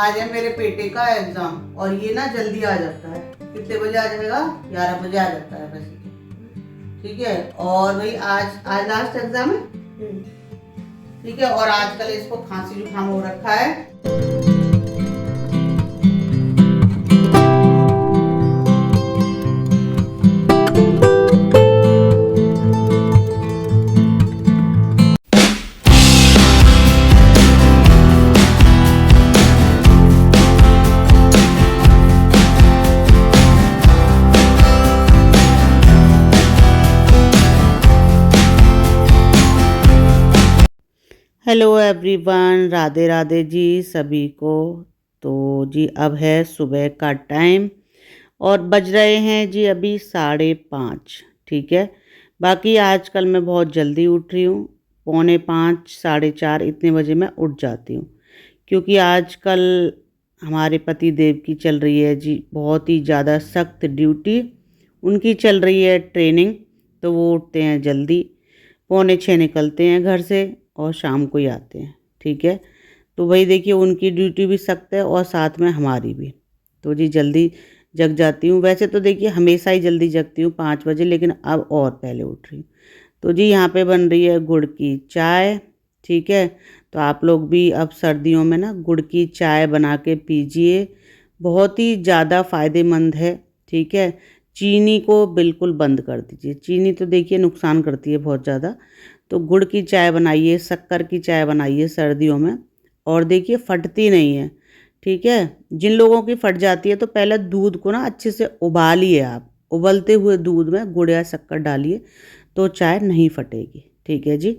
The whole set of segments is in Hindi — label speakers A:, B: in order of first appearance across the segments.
A: आज है मेरे बेटे का एग्जाम और ये ना जल्दी आ जाता है। कितने बजे आ जाएगा? 11 बजे आ जाता है वैसे तो। ठीक है। और भाई आज लास्ट एग्जाम है। ठीक है। और आजकल इसको खांसी जुकाम हो रखा है। हेलो एवरीवन, राधे राधे जी सभी को। तो जी अब है सुबह का टाइम और बज रहे हैं जी अभी 5:30। ठीक है। बाकी आजकल मैं बहुत जल्दी उठ रही हूँ। 4:45 4:30 इतने बजे मैं उठ जाती हूँ, क्योंकि आजकल हमारे पति देव की चल रही है जी बहुत ही ज़्यादा सख्त ड्यूटी। उनकी चल रही है ट्रेनिंग, तो वो उठते हैं जल्दी। 5:45 निकलते हैं घर से और शाम को ही आते हैं। ठीक है। तो वही देखिए, उनकी ड्यूटी भी सख्त है और साथ में हमारी भी। तो जी जल्दी जग जाती हूँ। वैसे तो देखिए हमेशा ही जल्दी जगती हूँ 5 बजे, लेकिन अब और पहले उठ रही हूँ। तो जी यहाँ पे बन रही है गुड़ की चाय। ठीक है। तो आप लोग भी अब सर्दियों में ना गुड़ की चाय बना के पीजिए, बहुत ही ज़्यादा फ़ायदेमंद है। ठीक है। चीनी को बिल्कुल बंद कर दीजिए। चीनी तो देखिए नुकसान करती है बहुत ज़्यादा। तो गुड़ की चाय बनाइए, शक्कर की चाय बनाइए सर्दियों में, और देखिए फटती नहीं है। ठीक है। जिन लोगों की फट जाती है तो पहले दूध को ना अच्छे से उबालिए आप। उबलते हुए दूध में गुड़ या शक्कर डालिए तो चाय नहीं फटेगी। ठीक है जी।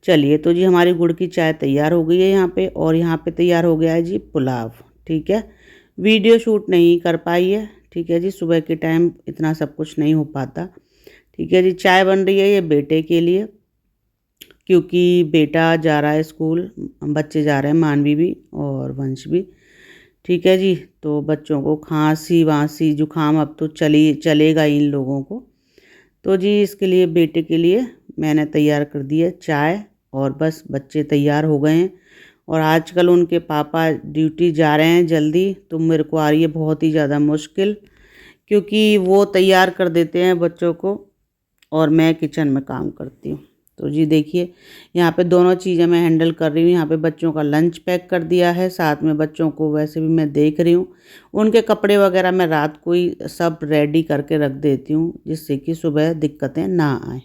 A: चलिए, तो जी हमारी गुड़ की चाय तैयार हो गई है यहाँ पे। और यहाँ पे तैयार हो गया है जी पुलाव। ठीक है। वीडियो शूट नहीं कर पाई है। ठीक है जी, सुबह के टाइम इतना सब कुछ नहीं हो पाता। ठीक है जी। चाय बन रही है ये बेटे के लिए, क्योंकि बेटा जा रहा है स्कूल, बच्चे जा रहे हैं, मानवी भी और वंश भी। ठीक है जी। तो बच्चों को खांसी वांसी जुकाम अब तो चलेगा इन लोगों को। तो जी इसके लिए बेटे के लिए मैंने तैयार कर दी है चाय, और बस बच्चे तैयार हो गए हैं। और आजकल उनके पापा ड्यूटी जा रहे हैं जल्दी, तो मेरे को आ रही है बहुत ही ज़्यादा मुश्किल, क्योंकि वो तैयार कर देते हैं बच्चों को और मैं किचन में काम करती हूँ। तो जी देखिए यहाँ पे दोनों चीज़ें मैं हैंडल कर रही हूँ। यहाँ पे बच्चों का लंच पैक कर दिया है, साथ में बच्चों को वैसे भी मैं देख रही हूँ। उनके कपड़े वगैरह मैं रात को ही सब रेडी करके रख देती हूँ, जिससे कि सुबह दिक्कतें ना आए।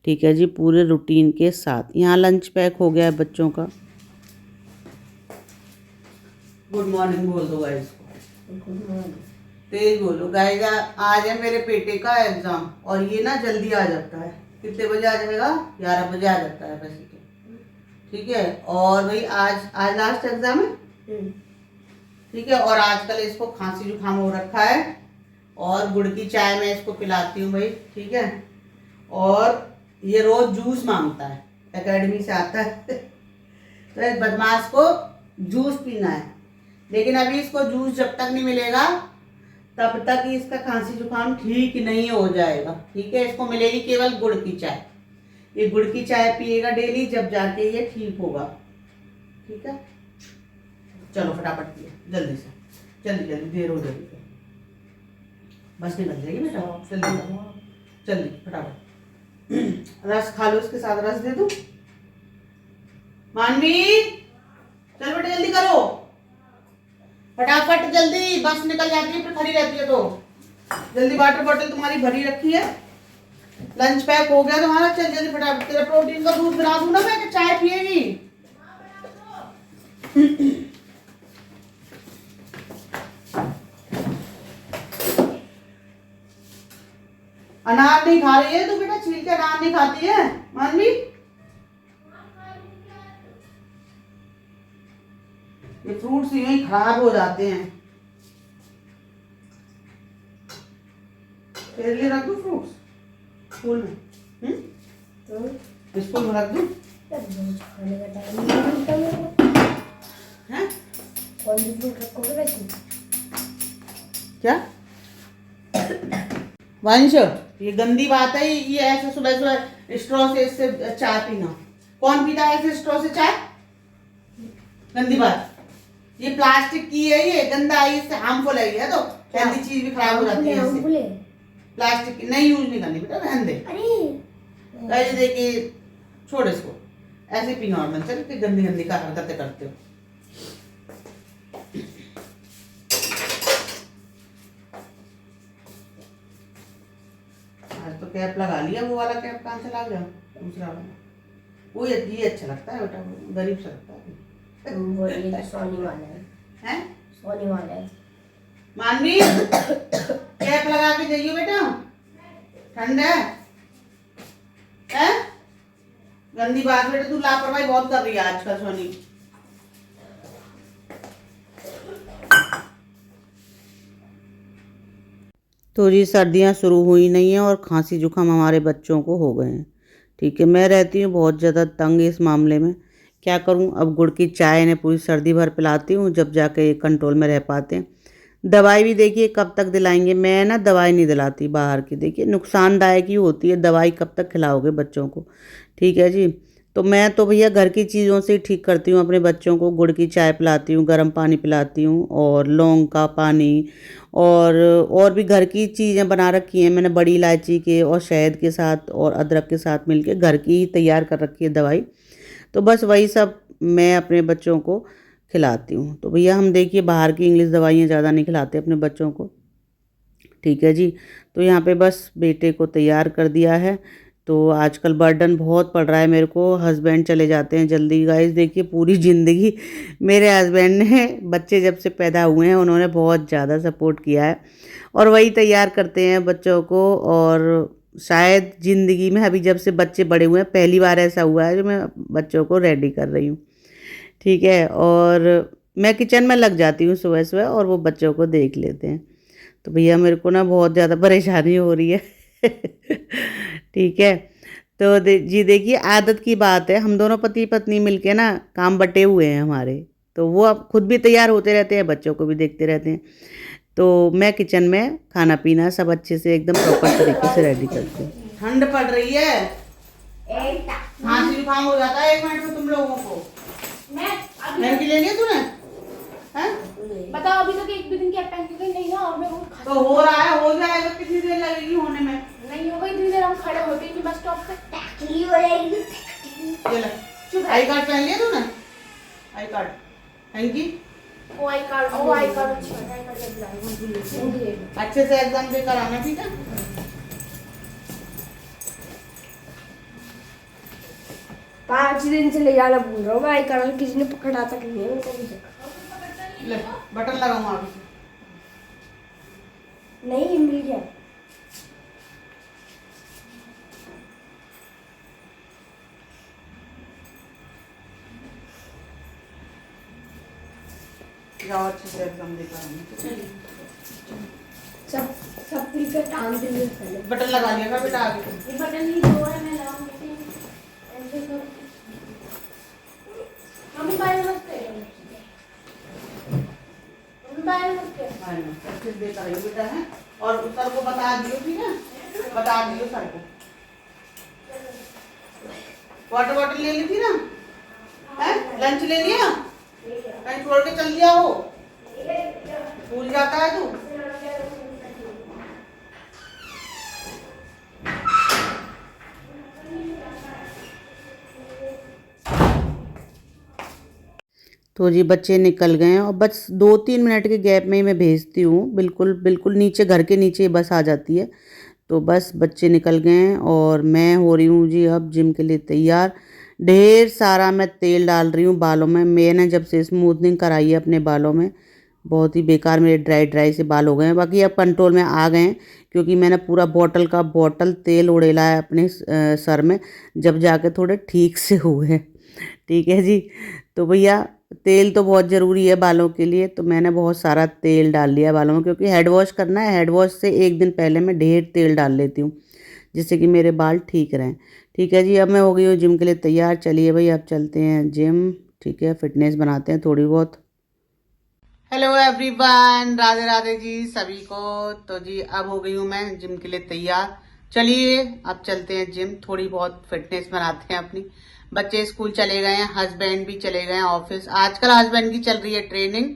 A: ठीक है जी, पूरे रूटीन के साथ यहाँ लंच पैक हो गया है बच्चों का। गुड मॉर्निंग बोल दो गाइस को। गुड मॉर्निंग तेज बोलो गाइस। आज है मेरे बेटे का एग्जाम और ये ना जल्दी आ जाता है। कितने बजे आ जाएगा? 11 बजे आ जाता है वैसे तो। ठीक है। और भाई आज लास्ट एग्जाम है। ठीक है। और आजकल इसको खांसी जुकाम हो रखा है और गुड़ की चाय मैं इसको पिलाती हूँ भाई। ठीक है। और ये रोज जूस मांगता है, एकेडमी से आता है तो इस बदमाश को जूस पीना है, लेकिन अभी इसको जूस जब तक नहीं मिलेगा तब तक ही इसका खांसी जुकाम ठीक नहीं हो जाएगा। ठीक है। इसको मिलेगी केवल गुड़ की चाय। ये गुड़ की चाय पिएगा डेली, जब जाके ये ठीक होगा। ठीक है। चलो फटाफट पिए जल्दी से, जल्दी जल्दी, देर हो जाएगी तो बस निकल जाएगी बेटा। जल्दी जल्दी फटाफट। रस खा लो, इसके साथ रस दे दो। मानवी चल बेटा जल्दी करो, फटाफट जल्दी, बस निकल जाती है फिर खड़ी रहती है। तो जल्दी, वाटर बॉटल तुम्हारी भरी रखी है, लंच पैक हो गया तुम्हारा। चल जल्दी फटाफट, तेरा प्रोटीन का दूध बना दूं ना मैं, चाय पिएगी। अनार नहीं खा रही है तू बेटा, छील के अनार नहीं खाती है मानवी। ये फ्रूट्स यूं ही खराब हो जाते हैं। तेरे लिए रख दूं फ्रूट्स स्कूल में? तो स्कूल में रख दूं? क्या वंश, ये गंदी बात है। ये ऐसे सुबह सुबह स्ट्रॉ से इससे चाय पीना, कौन पीता है ऐसे स्ट्रॉ से चाय? गंदी बात। ये प्लास्टिक की है, ये गंदा है, इससे हार्मफुल है ये, तो हेल्दी चीज भी खराब हो जाती है इससे। प्लास्टिक की नहीं यूज नहीं करनी बेटा, रहने दे। अरे देखिए छोड़ इसको, ऐसे पी नॉर्मल, चल के गंदी गंदी का हरकतें करते हो। आज तो कैप लगा लिया, वो वाला कैप कहाँ से ला गया, दूसरा वाला। वो ये अच्छा लगता है बेटा, गरीब सा लगता है।
B: वो ये तो सोनी वाला है।
A: हैं?
B: सोनी वाला है।
A: मानवी कैप लगा के जाइए बेटा, ठंड है। हैं? गंदी बात बेटा, तू लापरवाही बहुत कर रही है आजकल सोनी। तो जी सर्दियाँ शुरू हुई नहीं है और खांसी जुकाम हमारे बच्चों को हो गए हैं। ठीक है, मैं रहती हूँ बहुत ज़्यादा तंग इस मामले में। क्या करूँ, अब गुड़ की चाय इन्हें पूरी सर्दी भर पिलाती हूँ, जब जाके ये कंट्रोल में रह पाते हैं। दवाई भी देखिए कब तक दिलाएंगे, मैं ना दवाई नहीं दिलाती बाहर की, देखिए नुकसानदायक ही होती है दवाई, कब तक खिलाओगे बच्चों को। ठीक है जी, तो मैं तो भैया घर की चीज़ों से ही ठीक करती हूँ अपने बच्चों को। गुड़ की चाय पिलाती हूँ, गर्म पानी पिलाती हूँ, और लौंग का पानी, और भी घर की चीज़ें बना रखी हैं मैंने, बड़ी इलायची के और शहद के साथ और अदरक के साथ मिलके घर की ही तैयार कर रखी है दवाई। तो बस वही सब मैं अपने बच्चों को खिलाती हूँ। तो भैया हम देखिए बाहर की इंग्लिश दवाइयाँ ज़्यादा नहीं खिलाते अपने बच्चों को। ठीक है जी, तो यहाँ पे बस बेटे को तैयार कर दिया है। तो आजकल बर्डन बहुत पड़ रहा है मेरे को, हस्बैंड चले जाते हैं जल्दी। गाइस देखिए पूरी ज़िंदगी मेरे हस्बैंड ने, बच्चे जब से पैदा हुए हैं उन्होंने बहुत ज़्यादा सपोर्ट किया है, और वही तैयार करते हैं बच्चों को। और शायद ज़िंदगी में अभी जब से बच्चे बड़े हुए हैं पहली बार ऐसा हुआ है जो मैं बच्चों को रेडी कर रही हूँ। ठीक है, और मैं किचन में लग जाती हूँ सुबह सुबह, और वो बच्चों को देख लेते हैं। तो भैया मेरे को ना बहुत ज़्यादा परेशानी हो रही है। ठीक है, तो जी देखिए आदत की बात है, हम दोनों पति पत्नी मिलके ना काम बटे हुए हैं हमारे, तो वो अब खुद भी तैयार होते रहते हैं, बच्चों को भी देखते रहते हैं। तो मैं किचन में खाना पीना सब अच्छे से एकदम प्रॉपर तरीके से रेडी करती हूँ। ठंड पड़ रही है, खांसी जुकाम हो जाता है 1 मिनट में तुम लोगों को। मैं की ले लिया तूने?
B: बताओ, अभी तक 1 भी दिन कैप पहन के नहीं ना, और मैं वो
A: तो हो रहा है, हो जाएगा, कितनी देर लगेगी होने में?
B: नहीं होगा, इतनी देर हम खड़े होते ही बस स्टॉप पे टैक्ली हो जाएगी।
A: ये ले, चुप। आई कार्ड पहन लिया तूने? I card, thank you.
B: Oh I card, oh I card, अच्छा आई कार्ड जब
A: अच्छे से एग्जाम दे कर आना, ठीक है?
B: 5 दिन से ले जाना भूल रहा हूँ मैं आई कार्ड, किसी ने पकड़ा तक नहीं है उनको मुझे।
A: ले बटन लगाऊंगा अभी।
B: नहीं मिल गया।
A: जाओ अच्छे से एग्जाम दे कर आना,
B: सब सब पूरी पे टांग देंगे पहले।
A: बटन लगा लिया बेटा आगे।
B: ये बटन ही 2 है, मैं लगाऊंगी ऐसे कर। मम्मी बाय मत कर, मम्मी बाय मत कर।
A: अच्छे से देता रहिए बेटा, है, और सर को बता दियो, ठीक है? बता दियो सर को। वाटर बॉटल ले ली थी ना? है, लंच ले लिया? कहीं छोड़ के चल दिया हो, भूल जाता है तू। तो जी बच्चे निकल गए हैं, और बस 2-3 मिनट के गैप में ही मैं भेजती हूँ, बिल्कुल बिल्कुल नीचे, घर के नीचे बस आ जाती है। तो बस बच्चे निकल गए हैं और मैं हो रही हूँ जी अब जिम के लिए तैयार। ढेर सारा मैं तेल डाल रही हूँ बालों में। मैंने जब से स्मूथनिंग कराई है अपने बालों में, बहुत ही बेकार मेरे ड्राई ड्राई से बाल हो गए हैं। बाकी अब कंट्रोल में आ गए हैं, क्योंकि मैंने पूरा बॉटल तेल उड़ेला है अपने सर में, जब जाके थोड़े ठीक से हुए हैं। ठीक है जी, तो भैया तेल तो बहुत ज़रूरी है बालों के लिए, तो मैंने बहुत सारा तेल डाल लिया बालों में, क्योंकि हेड वॉश करना है। हेड वॉश से 1 दिन पहले मैं ढेर तेल डाल लेती हूँ, जिससे कि मेरे बाल ठीक रहें। ठीक है जी, अब मैं हो गई हूँ जिम के लिए तैयार। चलिए भाई अब चलते हैं जिम। ठीक है, फिटनेस बनाते हैं थोड़ी बहुत। हेलो एवरीवन, राधे राधे जी सभी को। तो जी अब हो गई हूँ मैं जिम के लिए तैयार। चलिए अब चलते हैं जिम, थोड़ी बहुत फिटनेस बनाते हैं अपनी। बच्चे स्कूल चले गए हैं, हस्बैंड भी चले गए हैं ऑफिस। आजकल हस्बैंड की चल रही है ट्रेनिंग,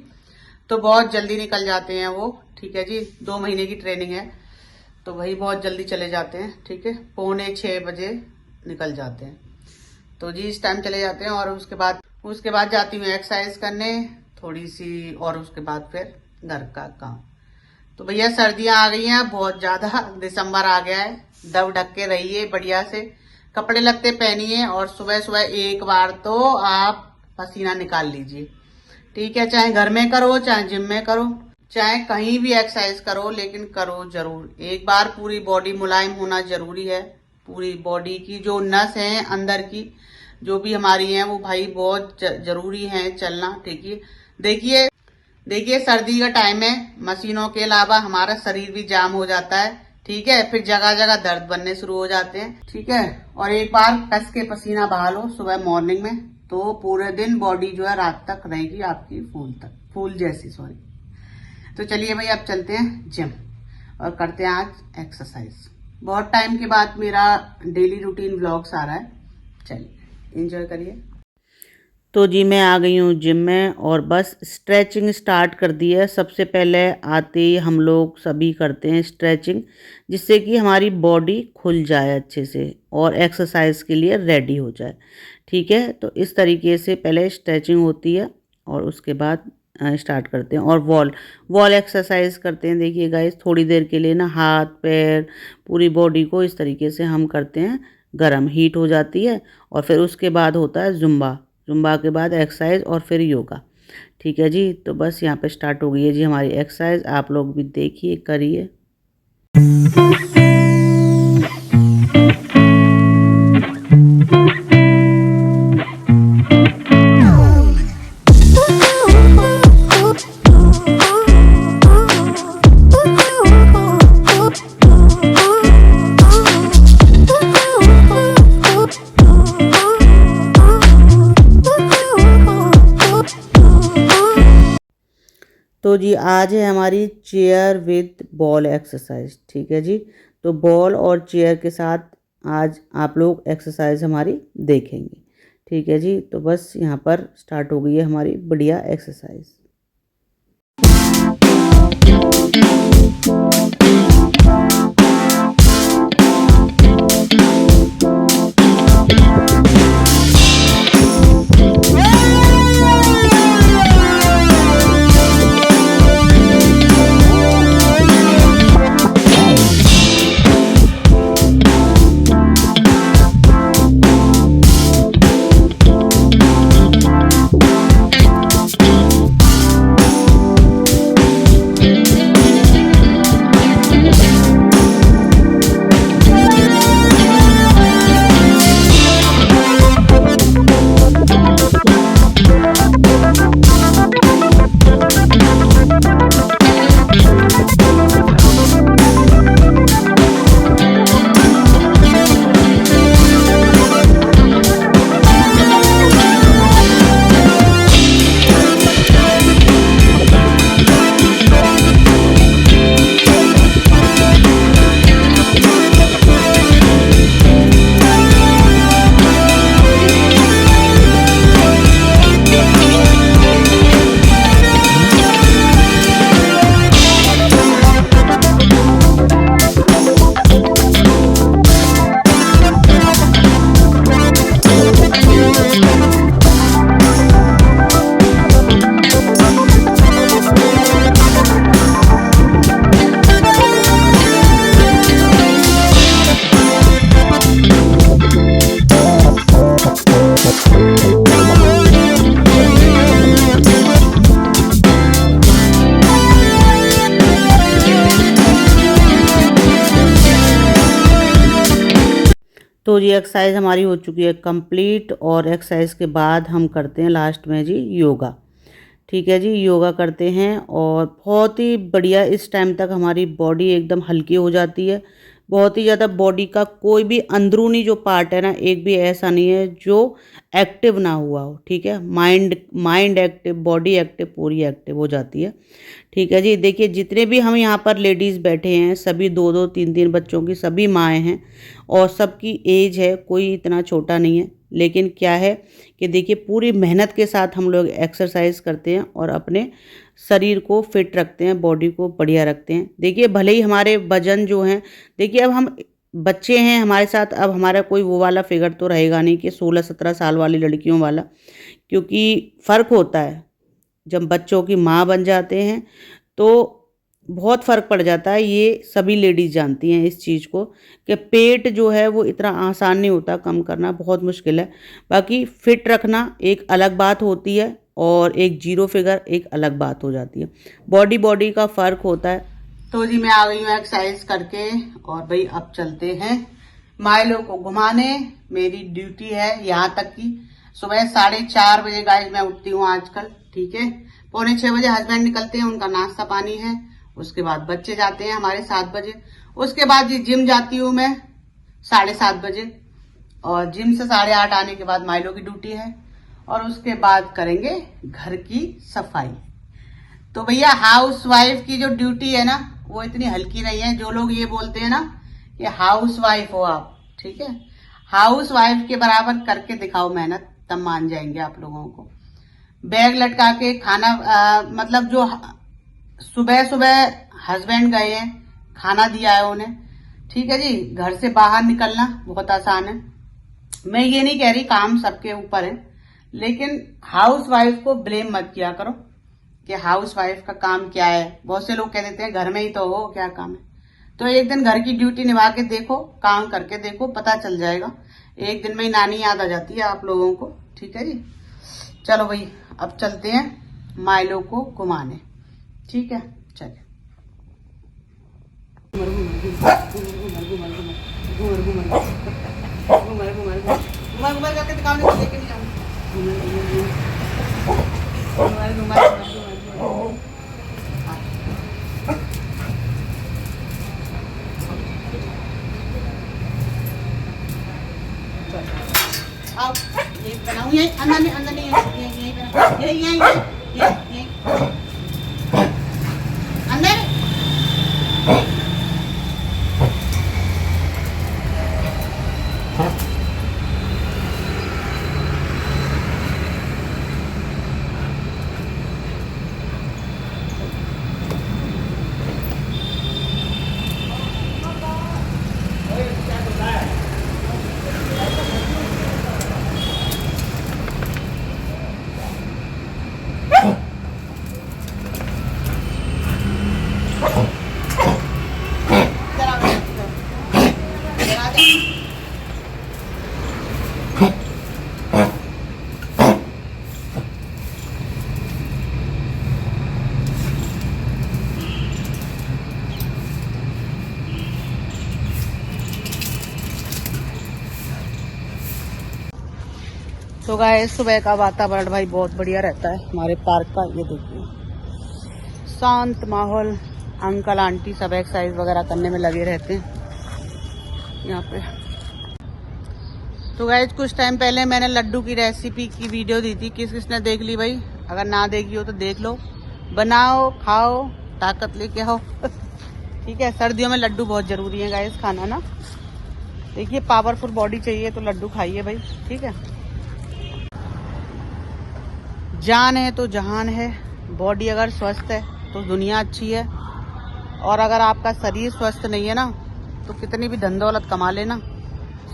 A: तो बहुत जल्दी निकल जाते हैं वो। ठीक है जी, 2 महीने की ट्रेनिंग है, तो वही बहुत जल्दी चले जाते हैं। ठीक है, 5:45 बजे निकल जाते हैं, तो जी इस टाइम चले जाते हैं। और उसके बाद जाती हूँ एक्सरसाइज करने थोड़ी सी, और उसके बाद फिर घर का काम। तो भैया सर्दियां आ गई हैं बहुत ज्यादा, दिसंबर आ गया है। दब ढक के रहिए, बढ़िया से कपड़े लगते पहनिए, और सुबह सुबह एक बार तो आप पसीना निकाल लीजिए। ठीक है, चाहे घर में करो, चाहे जिम में करो, चाहे कहीं भी एक्सरसाइज करो, लेकिन करो जरूर एक बार। पूरी बॉडी मुलायम होना जरूरी है। पूरी बॉडी की जो नस है अंदर की, जो भी हमारी है, वो भाई बहुत जरूरी है चलना। ठीक है, देखिए सर्दी का टाइम है, मशीनों के अलावा हमारा शरीर भी जाम हो जाता है। ठीक है, फिर जगह जगह दर्द बनने शुरू हो जाते हैं। ठीक है, और एक बार कस के पसीना बहा लो सुबह मॉर्निंग में, तो पूरे दिन बॉडी जो है रात तक रहेगी आपकी फूल जैसी, सॉरी। तो चलिए भाई, अब चलते हैं जिम और करते हैं आज एक्सरसाइज। बहुत टाइम के बाद मेरा डेली रूटीन व्लॉग्स आ रहा है, चलिए एंजॉय करिए। तो जी मैं आ गई हूँ जिम में, और बस स्ट्रेचिंग स्टार्ट कर दी है। सबसे पहले आते ही हम लोग सभी करते हैं स्ट्रेचिंग, जिससे कि हमारी बॉडी खुल जाए अच्छे से और एक्सरसाइज के लिए रेडी हो जाए। ठीक है, तो इस तरीके से पहले स्ट्रेचिंग होती है, और उसके बाद स्टार्ट करते हैं। और वॉल एक्सरसाइज करते हैं। देखिए गाइस, थोड़ी देर के लिए ना हाथ पैर पूरी बॉडी को इस तरीके से हम करते हैं, गर्म हीट हो जाती है। और फिर उसके बाद होता है जुम्बा के बाद एक्सरसाइज, और फिर योगा। ठीक है जी, तो बस यहाँ पे स्टार्ट हो गई है जी हमारी एक्सरसाइज। आप लोग भी देखिए, करिए। तो जी आज है हमारी चेयर विद बॉल एक्सरसाइज। ठीक है जी, तो बॉल और चेयर के साथ आज आप लोग एक्सरसाइज हमारी देखेंगे। ठीक है जी, तो बस यहाँ पर स्टार्ट हो गई है हमारी बढ़िया एक्सरसाइज। तो जी एक्सरसाइज हमारी हो चुकी है कंप्लीट, और एक्सरसाइज के बाद हम करते हैं लास्ट में जी योगा। ठीक है जी, योगा करते हैं, और बहुत ही बढ़िया इस टाइम तक हमारी बॉडी एकदम हल्की हो जाती है। बहुत ही ज़्यादा बॉडी का कोई भी अंदरूनी जो पार्ट है ना, एक भी ऐसा नहीं है जो एक्टिव ना हुआ हो, ठीक है। Mind mind active, body active, पूरी एक्टिव हो जाती है, ठीक है जी। देखिए जितने भी हम यहाँ पर लेडीज़ बैठे हैं सभी 2-2 3-3 बच्चों की सभी माएँ हैं और सबकी एज है, कोई इतना छोटा नहीं है। लेकिन क्या है कि देखिए पूरी मेहनत के साथ हम लोग एक्सरसाइज करते हैं और अपने शरीर को फिट रखते हैं, बॉडी को बढ़िया रखते हैं। देखिए भले ही हमारे वज़न जो हैं, देखिए अब हम बच्चे हैं हमारे साथ, अब हमारा कोई वो वाला फिगर तो रहेगा नहीं कि 16-17 साल वाली लड़कियों वाला, क्योंकि फ़र्क होता है। जब बच्चों की माँ बन जाते हैं तो बहुत फ़र्क पड़ जाता है, ये सभी लेडीज़ जानती हैं इस चीज़ को कि पेट जो है वो इतना आसान नहीं होता, कम करना बहुत मुश्किल है। बाकी फ़िट रखना एक अलग बात होती है और एक ज़ीरो फिगर एक अलग बात हो जाती है। बॉडी बॉडी का फ़र्क होता है। तो जी मैं आ गई हूँ एक्सरसाइज करके और भाई अब चलते हैं माइलों को घुमाने। मेरी ड्यूटी है यहाँ तक कि सुबह 4:30 बजे गाइस मैं उठती हूँ आजकल, ठीक है। 6:45 बजे हस्बैंड निकलते हैं, उनका नाश्ता पानी है। उसके बाद बच्चे जाते हैं हमारे 7 बजे। उसके बाद जी जिम जाती हूँ मैं 7:30 बजे और जिम से 8:30 आने के बाद माइलों की ड्यूटी है और उसके बाद करेंगे घर की सफाई। तो भैया हाउस वाइफ की जो ड्यूटी है ना वो इतनी हल्की नहीं है। जो लोग ये बोलते हैं ना कि हाउस वाइफ हो आप, ठीक है, हाउस वाइफ के बराबर करके दिखाओ मेहनत, तब मान जाएंगे आप लोगों को। बैग लटका के खाना मतलब जो सुबह सुबह हस्बैंड गए हैं, खाना दिया है उन्हें, ठीक है जी। घर से बाहर निकलना बहुत आसान है। मैं ये नहीं कह रही काम सबके ऊपर है, लेकिन हाउस वाइफ को ब्लेम मत किया करो कि हाउस वाइफ का काम क्या है। बहुत से लोग कह देते हैं घर में ही तो हो, क्या काम है। तो एक दिन घर की ड्यूटी निभा के देखो, काम करके देखो, पता चल जाएगा। एक दिन में ही नानी याद आ जाती है आप लोगों को, ठीक है जी। चलो भाई अब चलते हैं माइलो को घुमाने, ठीक है। चलिए घुमर करके दिखाने को लेके नहीं आओ, ये बनाऊं यही अंदर नहीं है, यही बना, यही अंदर। तो गाइस सुबह का वातावरण भाई बहुत बढ़िया रहता है हमारे पार्क का। ये देखिए शांत माहौल, अंकल आंटी सब एक्सरसाइज वगैरह करने में लगे रहते हैं यहाँ पे। तो गाइस कुछ टाइम पहले मैंने लड्डू की रेसिपी की वीडियो दी थी, किसने देख ली भाई? अगर ना देखी हो तो देख लो, बनाओ खाओ ताकत लेके आओ ठीक है। सर्दियों में लड्डू बहुत जरूरी है गाइस खाना ना। देखिए पावरफुल बॉडी चाहिए तो लड्डू खाइए भाई, ठीक है। जान है तो जहान है। बॉडी अगर स्वस्थ है तो दुनिया अच्छी है, और अगर आपका शरीर स्वस्थ नहीं है ना तो कितनी भी धन दौलत कमा लेना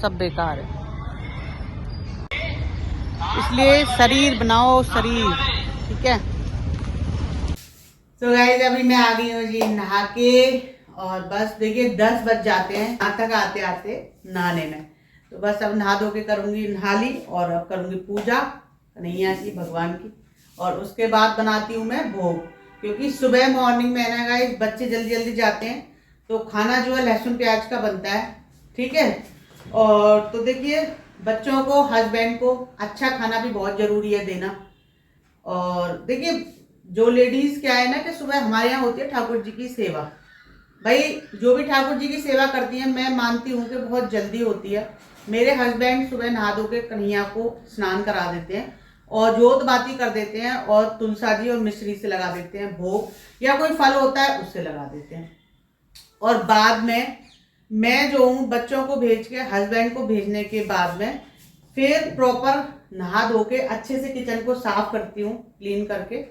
A: सब बेकार है। इसलिए शरीर बनाओ शरीर, ठीक है। तो गाइस अभी मैं आ गई हूँ जी नहा के, और बस देखिए 10 बज जाते हैं यहाँ तक आते आते नहाने में। तो बस अब नहा धो के करूँगी, नहा ली और अब करूँगी पूजा कन्हैया की भगवान की, और उसके बाद बनाती हूँ मैं भोग। क्योंकि सुबह मॉर्निंग में ना गाइस बच्चे जल्दी जल्दी जाते हैं तो खाना जो है लहसुन प्याज का बनता है, ठीक है। और तो देखिए बच्चों को हस्बैंड को अच्छा खाना भी बहुत ज़रूरी है देना। और देखिए जो लेडीज़ क्या है ना कि सुबह हमारे यहाँ होती है ठाकुर जी की सेवा, भाई जो भी ठाकुर जी की सेवा करती हैं, मैं मानती हूँ कि बहुत जल्दी होती है। मेरे हस्बैंड सुबह नहा धो के कन्हैया को स्नान करा देते हैं और जोत बाती कर देते हैं और तुलसा जी और मिश्री से लगा देते हैं भोग, या कोई फल होता है उससे लगा देते हैं। और बाद में मैं जो हूँ बच्चों को भेज के, हस्बैंड को भेजने के बाद में फिर प्रॉपर नहा धो के अच्छे से किचन को साफ करती हूँ, क्लीन करके,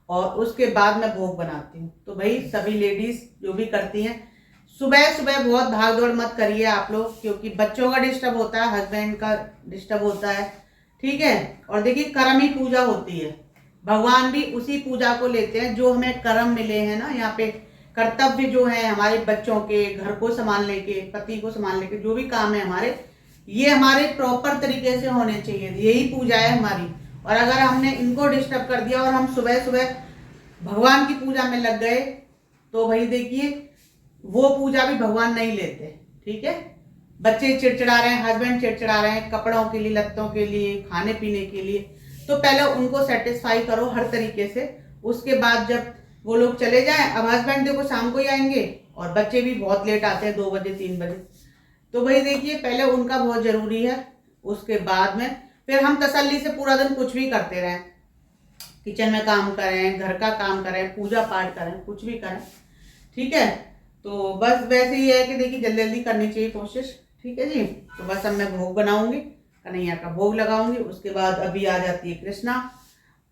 A: और उसके बाद मैं भोग बनाती हूँ। तो भाई सभी लेडीज जो भी करती हैं, सुबह सुबह बहुत भाग दौड़ मत करिए आप लोग, क्योंकि बच्चों का डिस्टर्ब होता है, हस्बैंड का डिस्टर्ब होता है, ठीक है। और देखिए कर्म ही पूजा होती है, भगवान भी उसी पूजा को लेते हैं जो हमें कर्म मिले हैं ना। यहाँ पे कर्तव्य जो है हमारे बच्चों के, घर को संभालने के, पति को संभालने के, जो भी काम है हमारे, ये हमारे प्रॉपर तरीके से होने चाहिए। यही पूजा है हमारी। और अगर हमने इनको डिस्टर्ब कर दिया और हम सुबह सुबह भगवान की पूजा में लग गए, तो भाई देखिए वो पूजा भी भगवान नहीं लेते, ठीक है। बच्चे चिड़चिड़ा रहे हैं, हस्बैंड चिड़चिड़ा रहे हैं कपड़ों के लिए, लत्तों के लिए, खाने पीने के लिए, तो पहले उनको सेटिस्फाई करो हर तरीके से। उसके बाद जब वो लोग चले जाएं, अब हस्बैंड देखो शाम को ही आएंगे और बच्चे भी बहुत लेट आते हैं, 2 बजे 3 बजे, तो भाई देखिए पहले उनका बहुत जरूरी है। उसके बाद में फिर हम तसल्ली से पूरा दिन कुछ भी करते रहें, किचन में काम करें, घर का काम करें, पूजा पाठ करें, कुछ भी करें, ठीक है। तो बस वैसे ही है कि देखिए जल्दी जल्दी करनी चाहिए कोशिश, ठीक है जी। तो बस अब मैं भोग बनाऊंगी, कन्हैया का भोग लगाऊंगी। उसके बाद अभी आ जाती है कृष्णा,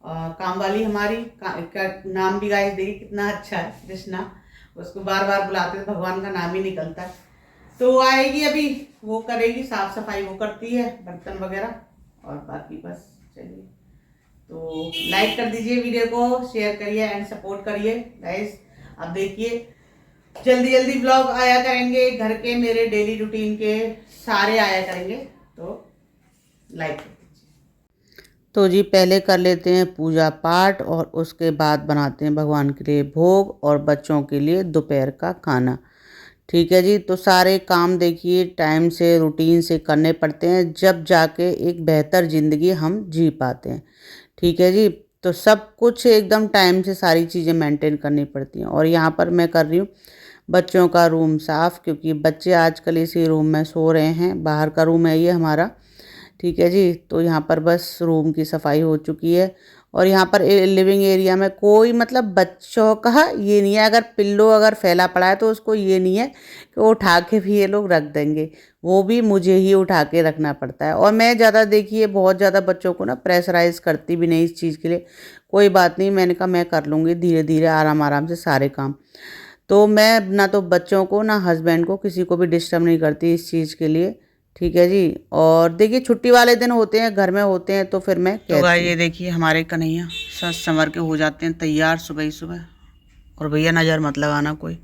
A: काम वाली हमारी, का नाम भी गाइस देखिए कितना अच्छा है, कृष्णा। उसको बार बार बुलाते हैं, भगवान का नाम ही निकलता है। तो वो आएगी अभी, वो करेगी साफ सफाई, वो करती है बर्तन वगैरह, और बाकी बस चलिए। तो लाइक कर दीजिए वीडियो को, शेयर करिए एंड सपोर्ट करिए गाइस। अब देखिए जल्दी जल्दी ब्लॉग आया करेंगे, घर के मेरे डेली रूटीन के सारे आया करेंगे, तो लाइक कर दीजिए। तो जी पहले कर लेते हैं पूजा पाठ और उसके बाद बनाते हैं भगवान के लिए भोग और बच्चों के लिए दोपहर का खाना, ठीक है जी। तो सारे काम देखिए टाइम से, रूटीन से करने पड़ते हैं, जब जाके एक बेहतर ज़िंदगी हम जी पाते हैं, ठीक है जी। तो सब कुछ एकदम टाइम से सारी चीज़ें मेंटेन करनी पड़ती हैं। और यहाँ पर मैं कर रही हूँ बच्चों का रूम साफ़, क्योंकि बच्चे आजकल इसी रूम में सो रहे हैं, बाहर का रूम है ये हमारा, ठीक है जी। तो यहाँ पर बस रूम की सफाई हो चुकी है। और यहाँ पर लिविंग एरिया में कोई मतलब बच्चों का ये नहीं है, अगर पिल्लो अगर फैला पड़ा है तो उसको ये नहीं है कि वो उठा के भी ये लोग रख देंगे, वो भी मुझे ही उठा के रखना पड़ता है। और मैं ज़्यादा देखिए बहुत ज़्यादा बच्चों को ना प्रेशराइज करती भी नहीं इस चीज़ के लिए, कोई बात नहीं, मैंने कहा मैं कर लूँगी धीरे धीरे आराम आराम से सारे काम। तो मैं ना तो बच्चों को ना हस्बैंड को किसी को भी डिस्टर्ब नहीं करती इस चीज़ के लिए, ठीक है जी। और देखिए छुट्टी वाले दिन होते हैं, घर में होते हैं, तो फिर मैं कहती हूँ। ये देखिए हमारे कन्हैया सज संवर के हो जाते हैं तैयार सुबह ही सुबह। और भैया नज़र मत लगाना कोई,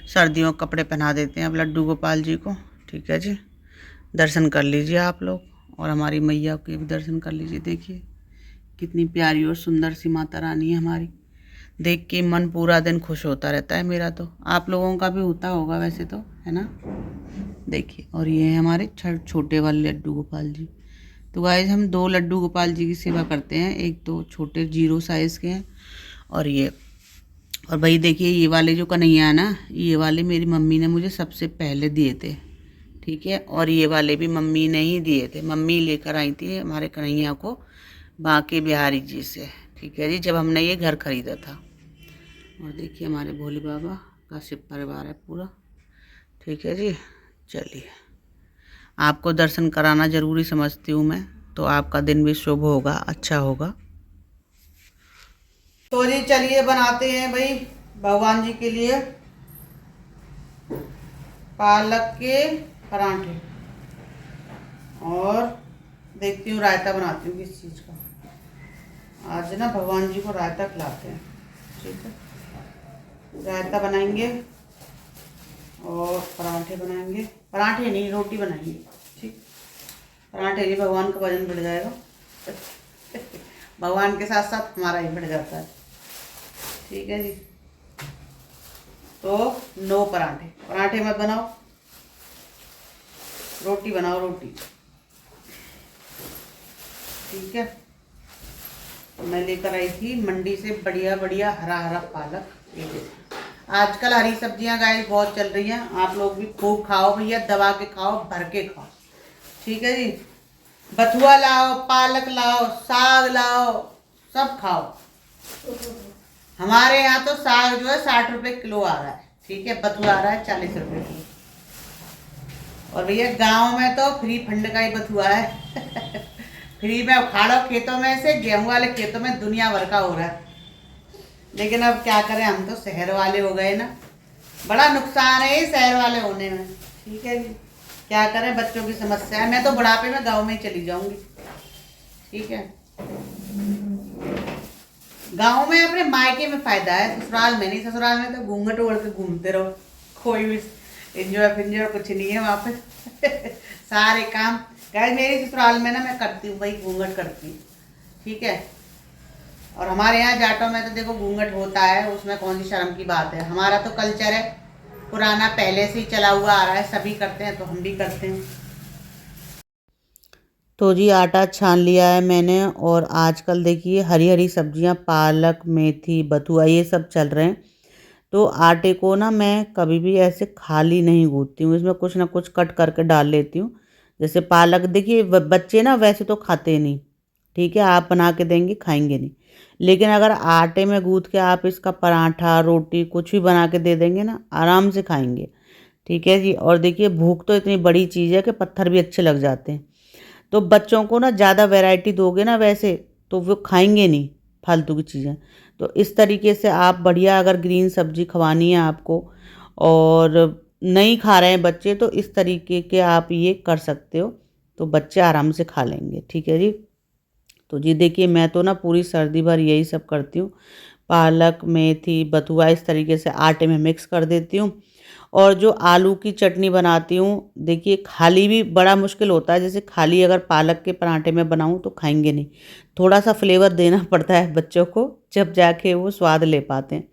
A: सर्दियों के कपड़े पहना देते हैं अब लड्डू गोपाल जी को, ठीक है जी। दर्शन कर लीजिए आप लोग, और हमारी मैया के भी दर्शन कर लीजिए। देखिए कितनी प्यारी और सुंदर सी माता रानी है हमारी, देख के मन पूरा दिन खुश होता रहता है मेरा, तो आप लोगों का भी होता होगा वैसे तो, है ना। देखिए और ये हैं हमारे छोटे वाले लड्डू गोपाल जी। तो गाइस हम 2 लड्डू गोपाल जी की सेवा करते हैं, एक तो छोटे 0 साइज़ के हैं और ये, और भाई देखिए ये वाले जो कन्हैया है ना, ये वाले मेरी मम्मी ने मुझे सबसे पहले दिए थे, ठीक है। और ये वाले भी मम्मी ने ही दिए थे, मम्मी लेकर आई थी हमारे कन्हैया को बांके बिहारी जी से, ठीक है जी, जब हमने ये घर खरीदा था। और देखिए हमारे भोले बाबा का शिव परिवार है पूरा, ठीक है जी। चलिए आपको दर्शन कराना ज़रूरी समझती हूँ मैं, तो आपका दिन भी शुभ होगा, अच्छा होगा। तो जी चलिए बनाते हैं भाई भगवान जी के लिए पालक के परांठे, और देखती हूँ रायता बनाती हूँ किस चीज़ का। आज ना भगवान जी को रायता खिलाते हैं, ठीक है। रायता बनाएंगे और परांठे बनाएंगे, परांठे नहीं रोटी बनाएंगे, ठीक। परांठे नहीं, भगवान का वजन बढ़ जाएगा भगवान के साथ साथ हमारा ही बढ़ जाता है, ठीक है जी। तो 9 परांठे, परांठे मत बनाओ, रोटी बनाओ, रोटी, ठीक है। तो मैं लेकर आई थी मंडी से बढ़िया बढ़िया हरा हरा पालक, ये देखो आजकल हरी सब्जियां गाइस बहुत चल रही हैं, आप लोग भी खूब खाओ भैया, दबा के खाओ, भर के खाओ, ठीक है जी। बथुआ लाओ, पालक लाओ, साग लाओ, सब खाओ। हमारे यहाँ तो साग जो है 60 रुपए किलो आ रहा है, ठीक है। बथुआ आ रहा है 40 रुपए किलो। और भैया गांव में तो फ्री फंड का ही बथुआ है फ्री में उखाड़ो खेतों में से, गेहूं वाले खेतों में दुनिया भर का हो रहा है। लेकिन अब क्या करें, हम तो शहर वाले हो गए ना, बड़ा नुकसान है ये शहर वाले होने में, ठीक है जी। क्या करें, बच्चों की समस्या है। मैं तो बुढ़ापे में गांव में ही चली जाऊंगी, ठीक है। गांव में अपने मायके में फायदा है, ससुराल में नहीं। ससुराल में तो घूंघट ओढ़ के घूमते रहो, कोई भी एंजॉय फिंजॉय कुछ नहीं है वहाँ पे सारे काम गाइस मेरी ससुराल में ना मैं करती हूँ भाई, घूंघट करती हूँ, ठीक है। और हमारे यहाँ जाटों में तो देखो घूंघट होता है, उसमें कौन सी शर्म की बात है। हमारा तो कल्चर है पुराना, पहले से ही चला हुआ आ रहा है, सभी करते हैं तो हम भी करते हैं। तो जी आटा छान लिया है मैंने, और आजकल देखिए हरी हरी सब्जियां, पालक, मेथी, बथुआ, ये सब चल रहे हैं। तो आटे को ना मैं कभी भी ऐसे खाली नहीं गूंथती हूँ, इसमें कुछ ना कुछ कट करके डाल लेती हूँ। जैसे पालक देखिए बच्चे ना वैसे तो खाते नहीं, ठीक है, आप बना के देंगे खाएंगे नहीं। लेकिन अगर आटे में गूंथ के आप इसका पराठा, रोटी कुछ भी बना के दे देंगे ना, आराम से खाएंगे, ठीक है जी। और देखिए भूख तो इतनी बड़ी चीज़ है कि पत्थर भी अच्छे लग जाते हैं। तो बच्चों को ना ज़्यादा वैरायटी दोगे ना वैसे तो वो खाएंगे नहीं फालतू की चीज़ें। तो इस तरीके से आप बढ़िया, अगर ग्रीन सब्जी खवानी है आपको और नहीं खा रहे हैं बच्चे, तो इस तरीके के आप ये कर सकते हो, तो बच्चे आराम से खा लेंगे, ठीक है जी। तो जी देखिए मैं तो ना पूरी सर्दी भर यही सब करती हूँ, पालक, मेथी, बथुआ इस तरीके से आटे में मिक्स कर देती हूँ। और जो आलू की चटनी बनाती हूँ, देखिए खाली भी बड़ा मुश्किल होता है। जैसे खाली अगर पालक के पराठे में बनाऊँ तो खाएंगे नहीं, थोड़ा सा फ्लेवर देना पड़ता है बच्चों को, जब जाके वो स्वाद ले पाते हैं।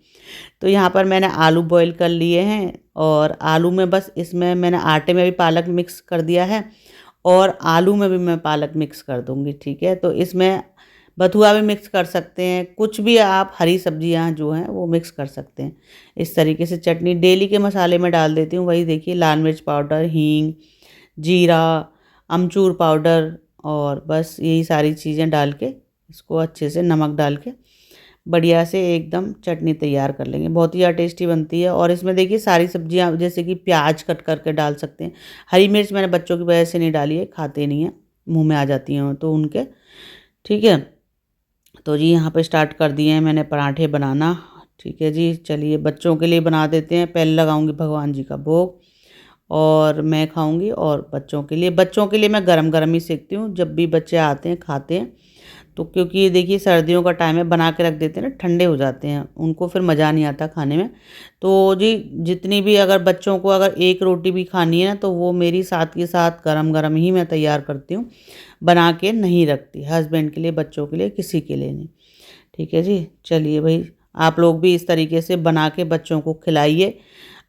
A: तो यहाँ पर मैंने आलू बॉईल कर लिए हैं, और आलू में बस इसमें मैंने आटे में भी पालक मिक्स कर दिया है, और आलू में भी मैं पालक मिक्स कर दूँगी, ठीक है। तो इसमें बथुआ भी मिक्स कर सकते हैं, कुछ भी आप हरी सब्जियां जो हैं वो मिक्स कर सकते हैं। इस तरीके से चटनी डेली के मसाले में डाल देती हूँ, वही देखिए लाल मिर्च पाउडर, हींग, जीरा, अमचूर पाउडर, और बस यही सारी चीज़ें डाल के इसको अच्छे से नमक डाल के बढ़िया से एकदम चटनी तैयार कर लेंगे। बहुत ही ज़्यादा टेस्टी बनती है। और इसमें देखिए सारी सब्जियां, जैसे कि प्याज कट करके डाल सकते हैं। हरी मिर्च मैंने बच्चों की वजह से नहीं डाली है, खाते नहीं हैं, मुंह में आ जाती हैं तो उनके, ठीक है। तो जी यहाँ पे स्टार्ट कर दिए हैं मैंने पराठे बनाना, ठीक है जी। चलिए बच्चों के लिए बना देते हैं, पहले लगाऊंगी भगवान जी का भोग और मैं खाऊंगी, और बच्चों के लिए मैं गरम गरम ही सेकती हूँ, जब भी बच्चे आते हैं खाते हैं। तो क्योंकि ये देखिए सर्दियों का टाइम है, बना के रख देते हैं ना, ठंडे हो जाते हैं, उनको फिर मज़ा नहीं आता खाने में। तो जी जितनी भी, अगर बच्चों को अगर एक रोटी भी खानी है ना, तो वो मेरी साथ के साथ गरम गरम ही मैं तैयार करती हूँ, बना के नहीं रखती, हस्बैंड के लिए, बच्चों के लिए, किसी के लिए नहीं, ठीक है जी। चलिए भाई आप लोग भी इस तरीके से बना के बच्चों को खिलाइए।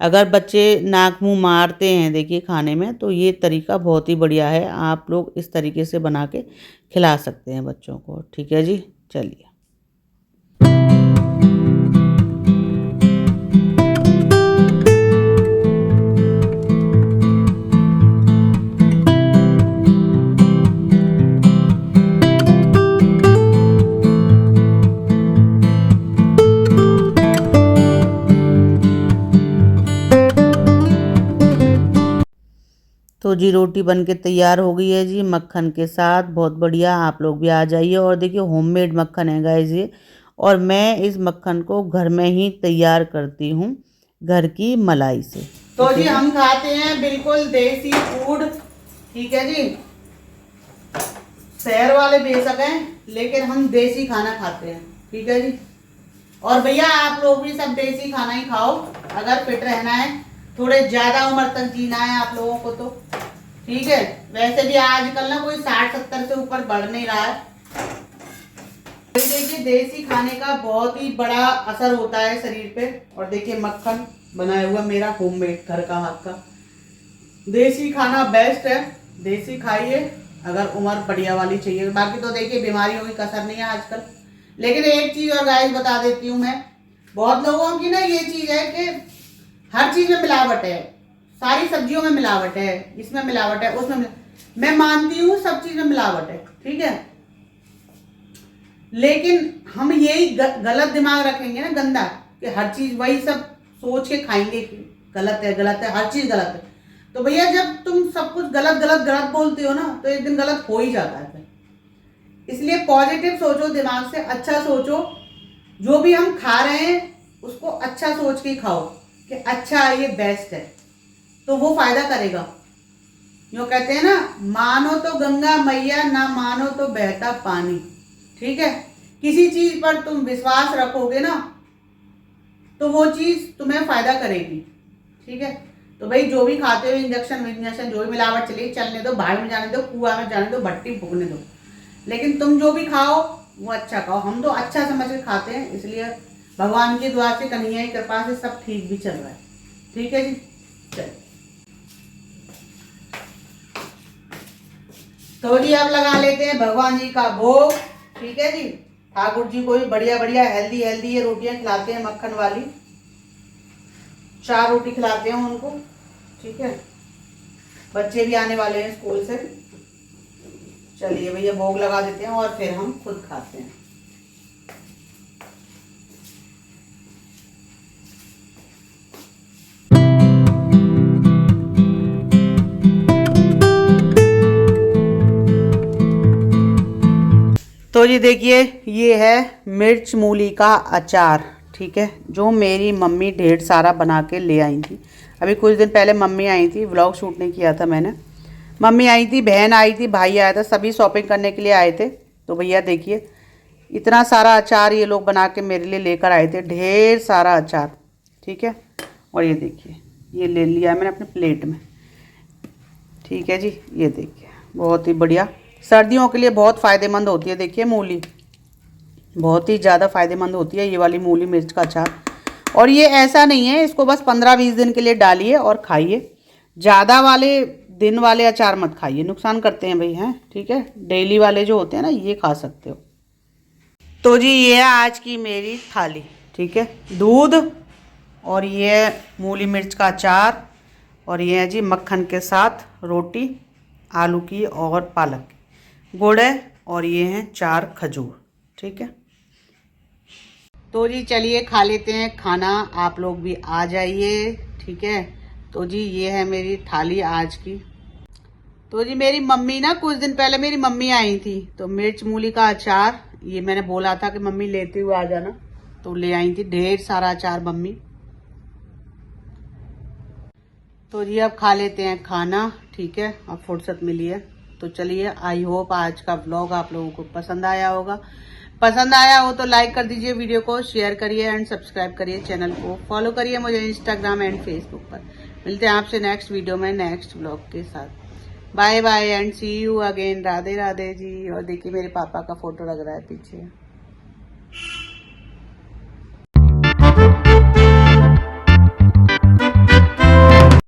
A: अगर बच्चे नाक मुंह मारते हैं देखिए खाने में, तो ये तरीका बहुत ही बढ़िया है, आप लोग इस तरीके से बना के खिला सकते हैं बच्चों को, ठीक है जी। चलिए तो जी रोटी बन के तैयार हो गई है जी, मक्खन के साथ, बहुत बढ़िया। आप लोग भी आ जाइए। और देखिए होममेड मक्खन है गाइस ये, और मैं इस मक्खन को घर में ही तैयार करती हूँ, घर की मलाई से। तो जी हम खाते हैं बिल्कुल देसी फूड, ठीक है जी। शहर वाले बेशक हैं, लेकिन हम देसी खाना खाते हैं, ठीक है जी। और भैया आप लोग भी सब देसी खाना ही खाओ, अगर फिट रहना है, थोड़े ज्यादा उम्र तक जीना है आप लोगों को तो, ठीक है। वैसे भी आजकल ना कोई 60-70 से ऊपर बढ़ नहीं रहा है। तो देखिए देसी खाने का बहुत ही बड़ा असर होता है शरीर पे। और देखिए मक्खन बनाया हुआ मेरा होममेड, घर का हाथ का। देसी खाना बेस्ट है, देसी खाइए अगर उम्र बढ़िया वाली चाहिए। बाकी तो देखिए बीमारियों की कसर नहीं है आजकल। लेकिन एक चीज और गाइस बता देती हूँ मैं, बहुत लोगों की ना ये चीज है कि हर चीज में मिलावट है, सारी सब्जियों में मिलावट है, इसमें मिलावट है, उसमें मैं मानती हूँ सब चीज में मिलावट है, ठीक है, लेकिन हम यही गलत दिमाग रखेंगे ना, गंदा, कि हर चीज वही सब सोच के खाएंगे कि गलत है, हर चीज गलत है। तो भैया जब तुम सब कुछ गलत गलत गलत बोलते हो ना, तो एक दिन गलत हो ही जाता है। इसलिए पॉजिटिव सोचो, दिमाग से अच्छा सोचो, जो भी हम खा रहे हैं उसको अच्छा सोच के खाओ कि अच्छा ये बेस्ट है, तो वो फायदा करेगा। जो कहते हैं ना, मानो तो गंगा मैया, ना मानो तो बहता पानी, ठीक है। किसी चीज पर तुम विश्वास रखोगे ना, तो वो चीज तुम्हें फायदा करेगी, ठीक है। तो भाई जो भी खाते हो इंजेक्शन जो भी मिलावट चली चलने दो, भाड़ में जाने दो, कुआं में जाने दो, भट्टी फूकने दो, लेकिन तुम जो भी खाओ वो अच्छा खाओ। हम तो अच्छा समझ के खाते हैं, इसलिए भगवान की दुआ से, कन्हैया की कृपा से सब ठीक भी चल रहा है, ठीक है जी। चल तो जी अब लगा लेते हैं भगवान जी का भोग, ठीक है जी। ठाकुर जी को भी बढ़िया बढ़िया हेल्दी हेल्दी ये रोटियां खिलाते हैं, मक्खन वाली 4 रोटी खिलाते हैं उनको, ठीक है। बच्चे भी आने वाले हैं स्कूल से। चलिए भैया भोग लगा देते हैं और फिर हम खुद खाते हैं। तो जी देखिए, ये है मिर्च मूली का अचार, ठीक है, जो मेरी मम्मी ढेर सारा बना के ले आई थी। अभी कुछ दिन पहले मम्मी आई थी, व्लॉग शूट नहीं किया था मैंने। मम्मी आई थी, बहन आई थी, भाई आया था, सभी शॉपिंग करने के लिए आए थे। तो भैया देखिए इतना सारा अचार ये लोग बना के मेरे लिए लेकर आए थे, ढेर सारा अचार, ठीक है। और ये देखिए, ये ले लिया मैंने अपने प्लेट में, ठीक है जी। ये देखिए बहुत ही बढ़िया, सर्दियों के लिए बहुत फ़ायदेमंद होती है। देखिए मूली बहुत ही ज़्यादा फ़ायदेमंद होती है, ये वाली मूली मिर्च का अचार। और ये ऐसा नहीं है, इसको बस 15-20 दिन के लिए डालिए और खाइए। ज़्यादा वाले दिन वाले अचार मत खाइए, नुकसान करते हैं भाई, हैं, ठीक है। डेली वाले जो होते हैं ना, ये खा सकते हो। तो जी ये है आज की मेरी थाली, ठीक है। दूध और ये मूली मिर्च का अचार, और ये है जी मक्खन के साथ रोटी आलू की और पालक की, गुड़ है, और ये हैं 4 खजूर, ठीक है। तो जी चलिए खा लेते हैं खाना, आप लोग भी आ जाइए, ठीक है। तो जी ये है मेरी थाली आज की। तो जी मेरी मम्मी ना, कुछ दिन पहले मेरी मम्मी आई थी, तो मिर्च मूली का अचार, ये मैंने बोला था कि मम्मी लेते हुए आ जाना, तो ले आई थी ढेर सारा अचार मम्मी। तो जी अब खा लेते हैं खाना, ठीक है, अब फुर्सत मिली है। तो चलिए, आई होप आज का व्लॉग आप लोगों को पसंद आया होगा। पसंद आया हो तो लाइक कर दीजिए वीडियो को, शेयर करिए एंड सब्सक्राइब करिए चैनल को, फॉलो करिए मुझे इंस्टाग्राम एंड फेसबुक पर। मिलते हैं आपसे नेक्स्ट वीडियो में नेक्स्ट व्लॉग के साथ। Bye bye and see you again. Radhe Radhe ji. और देखिए मेरे पापा का फोटो लग रहा है पीछे।